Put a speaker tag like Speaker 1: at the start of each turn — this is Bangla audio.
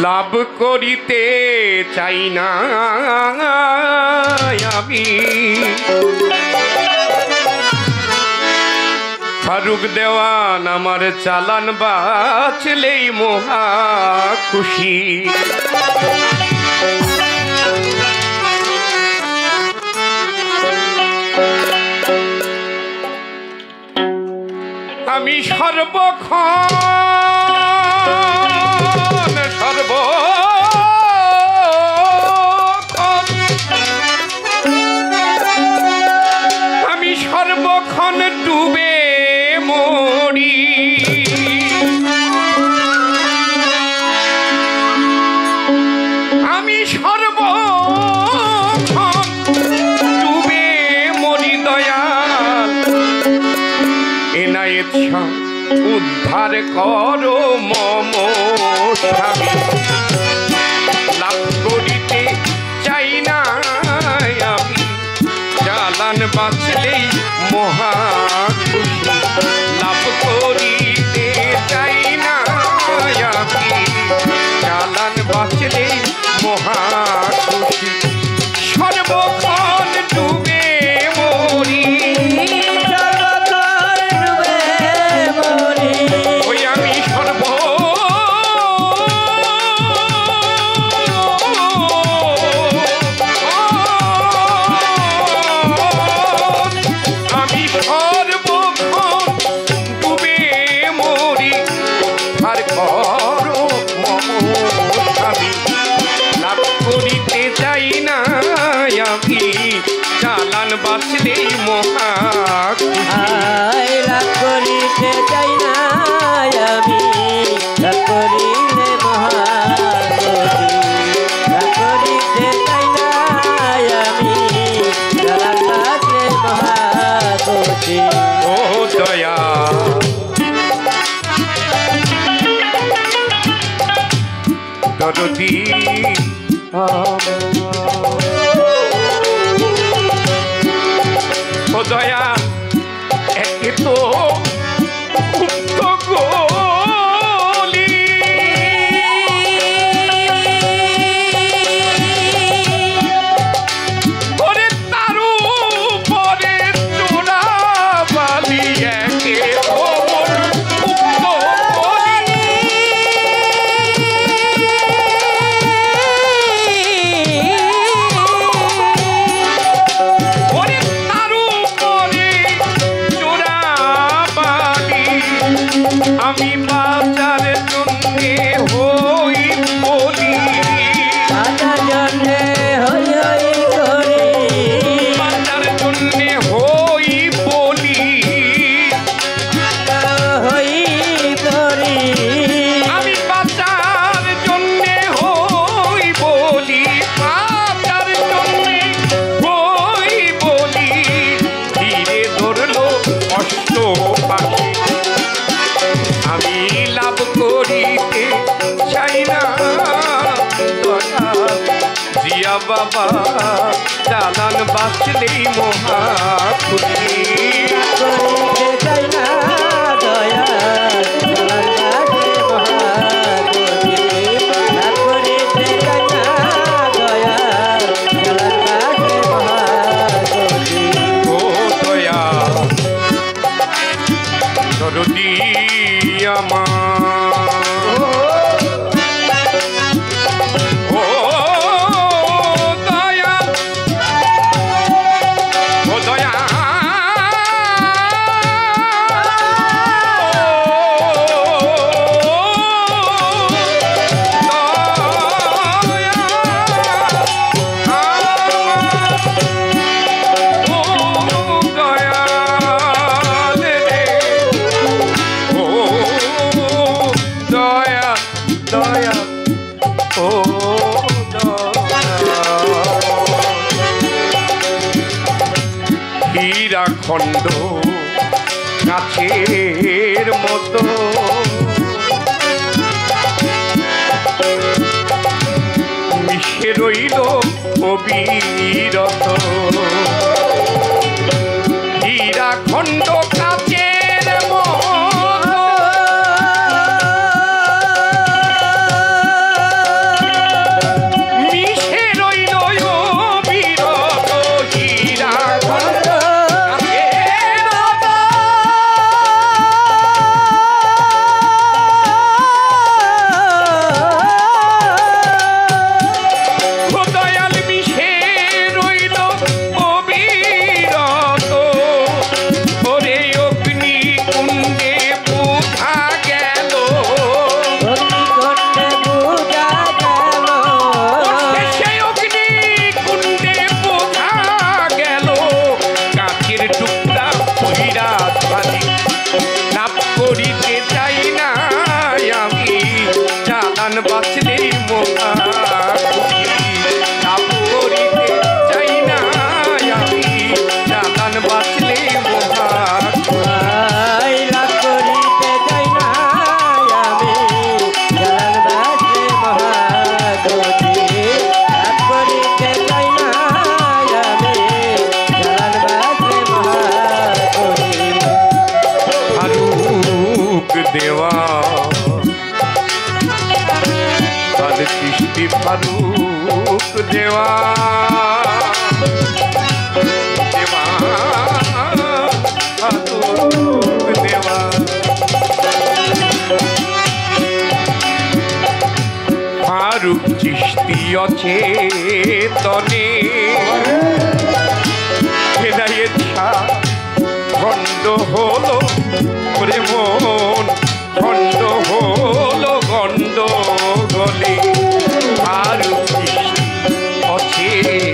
Speaker 1: লাভ করিতে চাই না আমি ফারুক দেওয়ান আমার চালান বাঁচলেই মহা খুশি। আমি সর্বক্ষণ আমি সর্বক্ষণ ডুবে মরি। আমি সর্বক্ষণ ডুবে মরি দয়াল এনায়েত শাহ উদ্ধার করো মম স্বামী। লাভ করিতে চাই না আমি চালান বাঁচলেই মহা খুশি। লাভ করিতে চাই না আমি চালান বাঁচলেই মহা খুশি। সর্বক্ষণ ডুবে মরি চালান বাঁচলেই মহা
Speaker 2: লাভ করিতে চাই না আমি লাভ করিলে মহা লাভ করিতে চাই না আমি চালান বাঁচলে মহা
Speaker 1: ও দয়া দরদি ও দয়া একে তো গলি ওরে তারু পরে চোরা বালি একে আমি বাঁচার জন্যে হই বলি
Speaker 2: বাঁচার জন্যে হই হই করি
Speaker 1: বাঁচার জন্যে হই বলি
Speaker 2: হই করি
Speaker 1: আমি বাঁচার জন্যে হই বলি বাঁচার জন্যে হই বলি ধীরে ধরলো কষ্ট পাখি। আমি লাভ করিতে চাই না জিয়া বাবা চালান বাঁচলেই মহা খুশি।
Speaker 2: করিতে চাই না দয়া চালান বাঁচলে মহা খুশি। লাভ করিতে চাই না দয়া চালান বাঁচলে মহা খুশি।
Speaker 1: ও দয়া দরদি আমার ও দয়া ও দয়া হীরা খণ্ড কাছের মতো মিশে রইল অবিরত হীরা খণ্ড কাছের মতো মিশে রইল অবিরত হীরা খণ্ড কাছের মতো ও দয়াল মিশে রইল অবিরত ওরে অগ্নি কুণ্ডে বোঝা গেল
Speaker 2: অগ্নিকুণ্ডে পূজা গেল
Speaker 1: সেই অগ্নি কুণ্ডে বোঝা গেল কাঠের টুকরা হইরা ছাড়ি লাভ করিতে চাই না আমি চালান বাঁচলেই মোহা লাভ করিতে চাই না আমি চালান বাঁচলেই মোহা
Speaker 2: আইলা করিতে যাই না আমি জালাল বাজে মহাগতি লাভ করিতে যাই না আমি জালাল বাজে মহাগতি
Speaker 1: ফারুক দেওয়া তার সৃষ্টি ফারুক দেওয়া দেওয়া ফারুক দেওয়া ফারুক চিশতি অচেতনে হেদায়েত খণ্ড হলো ওরে মন খণ্ড হলো গণ্ড গলে আর অচেতনে